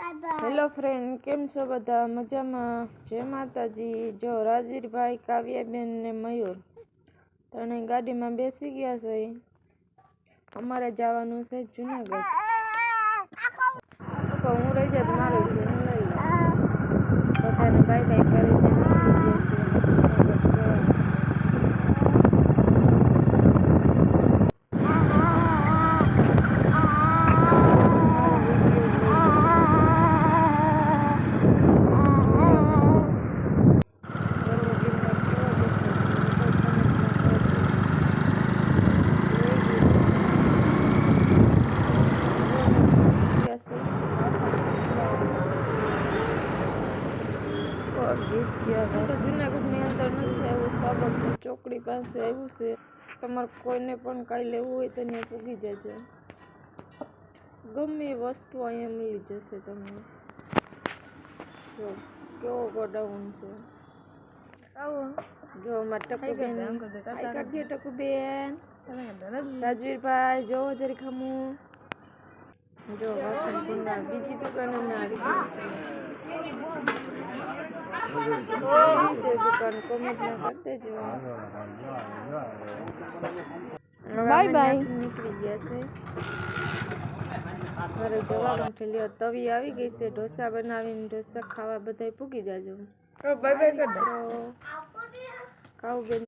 Hello friend, કેમ છો બધા? મજામાં? જય માતાજી. જો રાજવીરભાઈ, કાવ્યાબેન ને મયુર ત્રણેય ગાડીમાં બેસી ગયા છે. અમારે જવાનું છે જુનાગઢ. હું રહી જાય મારું છે લઈ લો. બધાને બાય બાય કરીને નીકળી ગયા છે. જુનાગઢની અંદર નથી આવ્યું, સાબરપુર ચોકડી પાસે આવ્યું છે. તમારે કોઈને પણ કાંઈ લેવું હોય તો ત્યાં પૂગી જજો. ગમે વસ્તુ અહીંયા મળી જશે તમને. જો કેવો ગોડાઉન છે. આવો જો અમારે ટકુબેન, ટકુબેન, રાજવીરભાઈ જોવો જરી ખમું. જો વાસણ ભંગાર બીજી દુકાન અમે આવી ગઈ. દુકાન કોમેન્ટમાં કરી દેજો. Bye bye. નીકળી ગયા છે ઘરે જવા માટે. લ્યો તવી આવી ગઈ છે. ઢોસા બનાવીને ઢોસા ખાવા બધા પૂગી જાજો. બાય બાય કરી દો. કાઉ બેન.